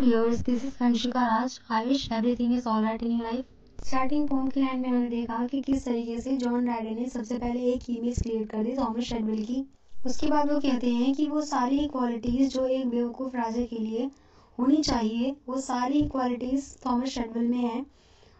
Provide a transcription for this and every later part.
Hello dears, this is Anshika Raj. I wish everything is alright in your life. Starting poem के line में हमने देखा कि किस तरीके से जॉन ड्राइडन ने सबसे पहले एक इमेज क्रिएट कर दी थॉमस शेडवेल की। उसके बाद वो कहते हैं कि वो सारी क्वालिटीज़ जो एक बेवकूफ़ राजा के लिए होनी चाहिए वो सारी क्वालिटीज़ थॉमस शेडवेल में है,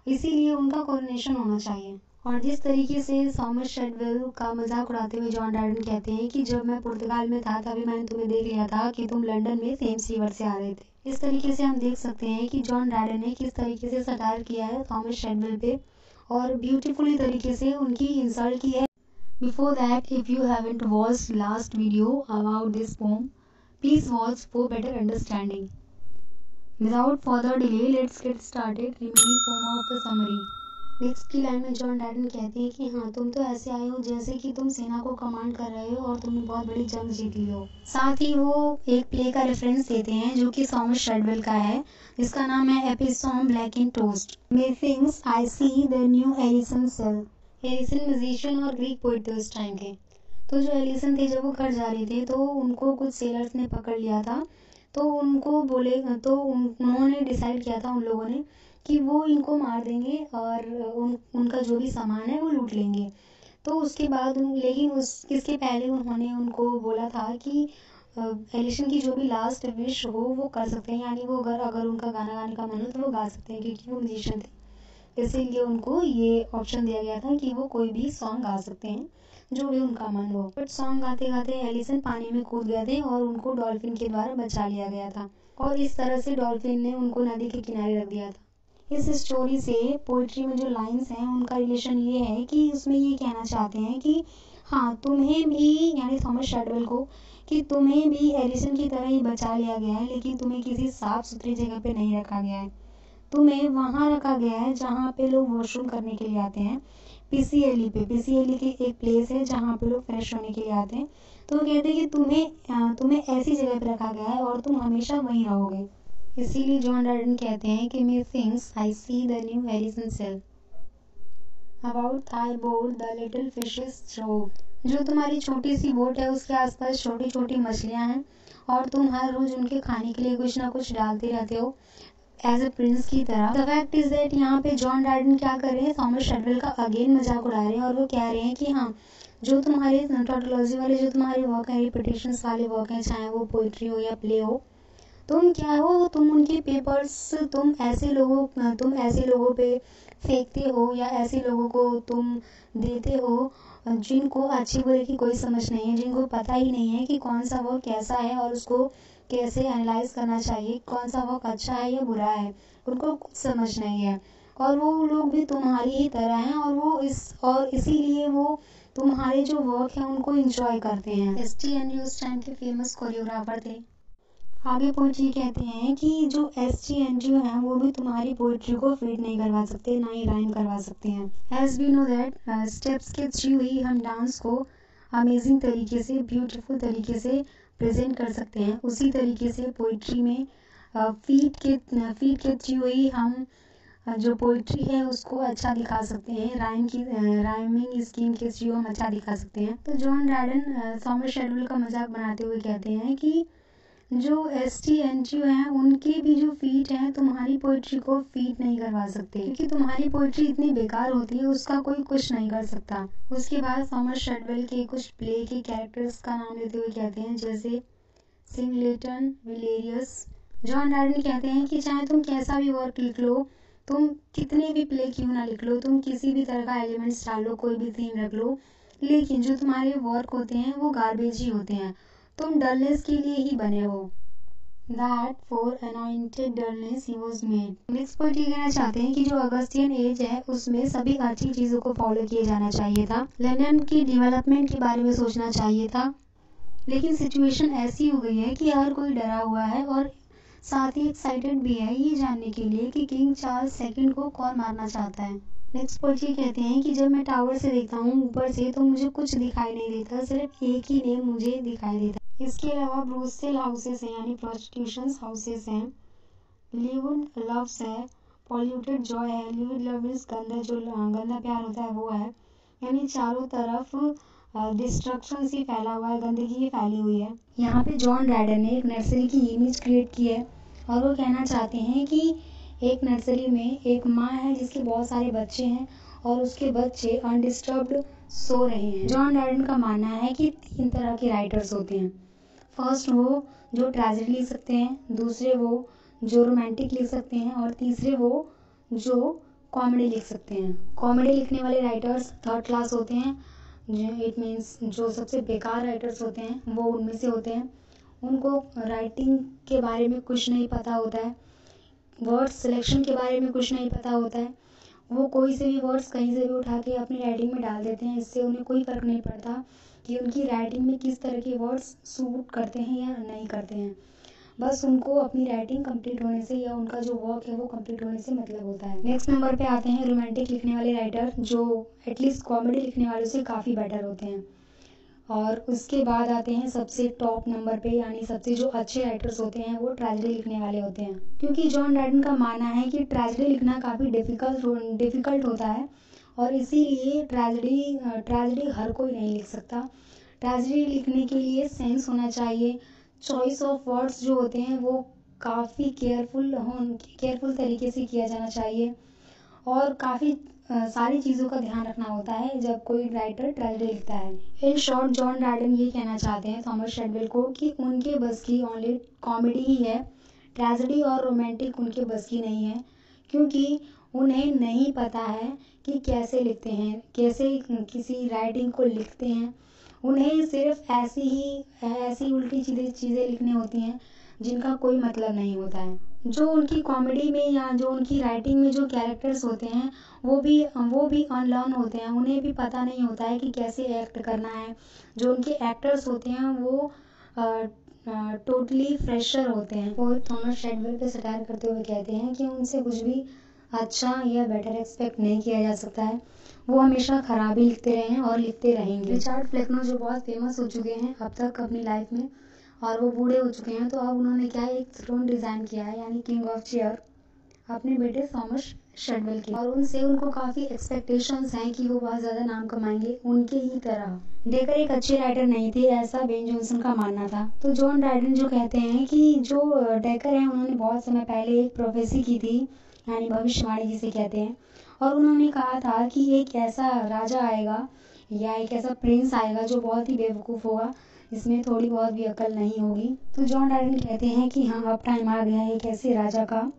इसीलिए उनका कोरोनेशन होना चाहिए। और जिस तरीके से थॉमस शेडवेल का मजाक उड़ाते हुए जॉन ड्राइडन कहते हैं कि जब मैं पुर्तगाल में था तभी मैंने तुम्हें देख लिया था कि तुम लंदन में थेम्स रिवर से आ रहे थे। इस तरीके से हम देख सकते हैं कि जॉन ड्राइडन ने किस तरीके से सटायर किया है थॉमस शेडवेल पे और ब्यूटीफुली तरीके से उनकी इंसल्ट की है। Before that, if you haven't watched last video about this pome, please watch for better understanding. Without further delay, let's get started remaining pome of the summary. Next की line में John Dryden कहते हैं कि हाँ, तुम तो ऐसे आए हो जैसे कि तुम सेना को कमांड कर रहे हो और तुमने बहुत बड़ी जंग जीत ली हो। साथ ही वो एक प्ले का रेफरेंस देते हैं जो कि थॉमस शेडवेल का है, जिसका नाम है episode black and toast. Methinks I see the new Arion sail. Arion musician और ग्रीक पोइट थे उस टाइम के। तो जो एलिसन थे जब वो घर जा रहे थे तो उनको कुछ सेलर्स ने पकड़ लिया था। तो उनको बोले तो उन्होंने डिसाइड किया था उन लोगों ने कि वो इनको मार देंगे और उनका जो भी सामान है वो लूट लेंगे। तो उसके बाद लेकिन इसके पहले उन्होंने उनको बोला था कि एलिसन की जो भी लास्ट विश हो वो कर सकते हैं, यानी वो अगर उनका गाना गाने का मन हो तो वो गा सकते हैं क्योंकि वो म्यूजिशियन थे। इसीलिए उनको ये ऑप्शन दिया गया था कि वो कोई भी सॉन्ग गा सकते हैं जो भी उनका मन हो। बट सॉन्ग गाते गाते एलिसन पानी में कूद गए थे और उनको डॉल्फिन के द्वारा बचा लिया गया था और इस तरह से डॉल्फिन ने उनको नदी के किनारे रख दिया था। इस स्टोरी से पोइट्री में जो लाइंस हैं उनका रिलेशन ये है कि उसमें ये कहना चाहते हैं कि हाँ, तुम्हें भी यानी थॉमस शेडवेल को कि तुम्हें भी एलिसन की तरह ही बचा लिया गया है, लेकिन तुम्हें किसी साफ सुथरी जगह पे नहीं रखा गया है। तुम्हें वहाँ रखा गया है जहाँ पे लोग वॉशरूम करने के लिए आते हैं, पीसीएलई पे। पीसीएलई की एक प्लेस है जहाँ पे लोग फ्रेश होने के लिए आते हैं। तो वो कहते हैं कि तुम्हें ऐसी जगह पे रखा गया है और तुम हमेशा वहीं रहोगे। इसीलिए जॉन ड्राइडन कहते हैं कि methinks I see the new Arion sail about thy boat the little fishes throw. जो तुम्हारी छोटी सी बोट है उसके आसपास छोटी छोटी मछलियां हैं और तुम हर रोज उनके खाने के लिए कुछ ना कुछ डालते रहते हो एज ए प्रिंस की तरह। द फैक्ट इज दैट यहाँ पे जॉन ड्राइडन क्या कर रहे हैं, थॉमस शेडवेल का अगेन मजाक उड़ा रहे हैं और वो कह रहे हैं कि हाँ, जो तुम्हारे टॉटोलॉजी वाले जो तुम्हारे वर्क है, रिपीटेशंस वाले वर्क हैं, चाहे वो पोइट्री हो या प्ले हो, तुम क्या हो, तुम उनके पेपर्स तुम ऐसे लोगों पे फेंकते हो या ऐसे लोगों को तुम देते हो जिनको अच्छी बुरे की कोई समझ नहीं है, जिनको पता ही नहीं है कि कौन सा वर्क कैसा है और उसको कैसे एनालाइज करना चाहिए, कौन सा वर्क अच्छा है या बुरा है, उनको कुछ समझ नहीं है। और वो लोग भी तुम्हारी ही तरह हैं और इसीलिए वो तुम्हारे जो वर्क है उनको एंजॉय करते हैं। एसटीएनयू उस टाइम के फेमस कोरियोग्राफर थे। आगे पोइट्री कहते हैं कि जो एसटीएनयू हैं वो भी तुम्हारी पोइट्री को फीड नहीं करवा सकते, ना ही राइम करवा सकते हैं। As we know that steps के थ्रू ही हम डांस को अमेजिंग तरीके से, ब्यूटीफुल तरीके से प्रेजेंट कर सकते हैं। उसी तरीके से पोइट्री में फीट के थ्रू ही हम जो पोइट्री है उसको अच्छा दिखा सकते हैं, राइमिंग स्कीम के थ्रू हम अच्छा दिखा सकते हैं। तो जॉन ड्राइडन थॉमस शेडवेल का मजाक बनाते हुए कहते हैं कि जो एसटीएनयू हैं उनके भी जो फीट हैं तुम्हारी पोइट्री को फीट नहीं करवा सकते, क्योंकि तुम्हारी पोइट्री इतनी बेकार होती है उसका कोई कुछ नहीं कर सकता। उसके बाद थॉमस शेडवेल के कुछ प्ले के कैरेक्टर्स का नाम लेते हुए कहते हैं, जैसे सिंगलेटन, विलेरियस। जॉन ड्राइडन कहते हैं कि चाहे तुम कैसा भी वर्क लिख लो, तुम कितने भी प्ले क्यों ना लिख लो, तुम किसी भी तरह का एलिमेंट्स डाल लो, कोई भी थीम रख लो, लेकिन जो तुम्हारे वर्क होते हैं वो गार्बेज ही होते हैं। तुम डलनेस के लिए ही बने हो। That for anointed dullness he was made. Next point ये कहना चाहते हैं कि जो अगस्तियन एज है उसमें सभी अच्छी चीज़ों को फॉलो किया जाना चाहिए था। लंदन की डेवलपमेंट के बारे में सोचना चाहिए था, लेकिन सिचुएशन ऐसी हो गई है कि हर कोई डरा हुआ है और साथ ही एक्साइटेड भी है ये जानने के लिए कि किंग चार्ल्स सेकंड को कौन मारना चाहता है। नेक्स्ट पॉइंट ये कहते हैं कि जब मैं टावर से देखता हूँ ऊपर से तो मुझे कुछ दिखाई नहीं देता, सिर्फ एक ही नेम मुझे दिखाई देता। इसके अलावा ब्रूसेल हाउसेस हैं यानी प्रोस्टिट्यूशन हाउसेस हैं, लिव्ड लव्स है, पॉल्यूटेड जॉय है। लिव्ड लव मीन्स गंदा, जो गंदा प्यार होता है वो है, यानी चारों तरफ डिस्ट्रक्शन ही फैला हुआ है, गंदगी ही फैली हुई है। यहाँ पे जॉन ड्राइडन ने एक नर्सरी की इमेज क्रिएट की है और वो कहना चाहते हैं कि एक नर्सरी में एक माँ है जिसके बहुत सारे बच्चे हैं और उसके बच्चे अनडिस्टर्ब्ड सो रहे हैं। जॉन डार्डन का मानना है कि 3 तरह के राइटर्स होते हैं। फर्स्ट वो जो ट्रेजेडी लिख सकते हैं, दूसरे वो जो रोमांटिक लिख सकते हैं और तीसरे वो जो कॉमेडी लिख सकते हैं। कॉमेडी लिखने वाले राइटर्स थर्ड क्लास होते हैं, इट मीन्स जो सबसे बेकार राइटर्स होते हैं वो उनमें से होते हैं। उनको राइटिंग के बारे में कुछ नहीं पता होता है, वर्ड सिलेक्शन के बारे में कुछ नहीं पता होता है। वो कोई से भी वर्ड्स कहीं से भी उठा के अपनी राइटिंग में डाल देते हैं। इससे उन्हें कोई फ़र्क नहीं पड़ता कि उनकी राइटिंग में किस तरह के वर्ड्स सूट करते हैं या नहीं करते हैं। बस उनको अपनी राइटिंग कंप्लीट होने से या उनका जो वर्क है वो कंप्लीट होने से मतलब होता है। नेक्स्ट नंबर पे आते हैं रोमांटिक लिखने वाले राइटर, जो एटलीस्ट कॉमेडी लिखने वालों से काफ़ी बेटर होते हैं। और उसके बाद आते हैं सबसे टॉप नंबर पे, यानी सबसे जो अच्छे राइटर्स होते हैं वो ट्रेजेडी लिखने वाले होते हैं। क्योंकि जॉन डार्डन का मानना है कि ट्रेजेडी लिखना काफ़ी डिफ़िकल्ट होता है और इसीलिए ट्रेजेडी हर कोई नहीं लिख सकता। ट्रेजेडी लिखने के लिए सेंस होना चाहिए, चॉइस ऑफ वर्ड्स जो होते हैं वो काफ़ी केयरफुल तरीके से किया जाना चाहिए और काफ़ी सारी चीज़ों का ध्यान रखना होता है जब कोई राइटर ट्रेजेडी लिखता है। इन शॉर्ट जॉन डार्डन ये कहना चाहते हैं थॉमस शेडवेल को कि उनके बस की ओनली कॉमेडी ही है, ट्रेजेडी और रोमांटिक उनके बस की नहीं है, क्योंकि उन्हें नहीं पता है कि कैसे लिखते हैं, कैसे किसी राइटिंग को लिखते हैं। उन्हें सिर्फ ऐसी उल्टी चीज़ें लिखनी होती हैं जिनका कोई मतलब नहीं होता है। जो उनकी कॉमेडी में या जो उनकी राइटिंग में जो कैरेक्टर्स होते हैं वो भी अनलर्न होते हैं, उन्हें भी पता नहीं होता है कि कैसे एक्ट करना है। जो उनके एक्टर्स होते हैं वो टोटली फ्रेशर होते हैं। वो थॉमस शेडवेल पे सटायर करते हुए कहते हैं कि उनसे कुछ भी अच्छा या बेटर एक्सपेक्ट नहीं किया जा सकता है। वो हमेशा खराब ही लिखते रहे हैं और लिखते रहेंगे। रिचर्ड फ्लेकनर जो बहुत फेमस हो चुके हैं अब तक अपनी लाइफ में और वो बूढ़े हो चुके हैं, तो अब उन्होंने क्या एक थ्रोन डिज़ाइन किया है, यानी किंग ऑफ चेयर, अपने बेटे थॉमस शेडवेल की। और उनको काफ़ी एक्सपेक्टेशंस हैं कि वो बहुत ज़्यादा नाम कमाएंगे उनके ही तरह। डेकर एक अच्छे राइटर नहीं थे, ऐसा बेन जॉनसन का मानना था। तो जॉन डार्डन जो कहते हैं कि जो डेकर हैं उन्होंने बहुत समय पहले एक प्रोफेसी की थी, यानी भविष्यवाणी जिसे कहते हैं, और उन्होंने कहा था कि एक ऐसा राजा आएगा या एक ऐसा प्रिंस आएगा जो बहुत ही बेवकूफ़ होगा, इसमें थोड़ी बहुत भी अकल नहीं होगी। तो जॉन डार्डन कहते हैं कि हाँ, अब टाइम आ गया है एक ऐसे राजा का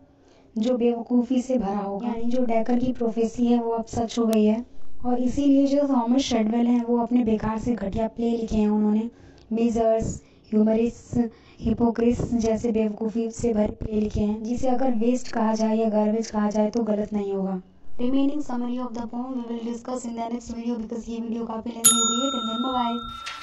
जो बेवकूफ़ी से भरा होगा, यानी जो डेकर की प्रोफेसी है वो अब सच हो गई है। और इसीलिए जो थॉमस शेडवेल हैं वो अपने बेकार से घटिया प्ले लिखे हैं उन्होंने, मिजर्स, ह्यूमरिस्ट, हिपोक्रिट्स जैसे बेवकूफ़ी से भरे प्ले लिखे हैं, जिसे अगर वेस्ट कहा जाए या गार्बेज कहा जाए तो गलत नहीं होगा। Remaining summary of the poem we will discuss in the next video, because ये वीडियो काफ़ी लेंथी हो गई है। Till then bye bye.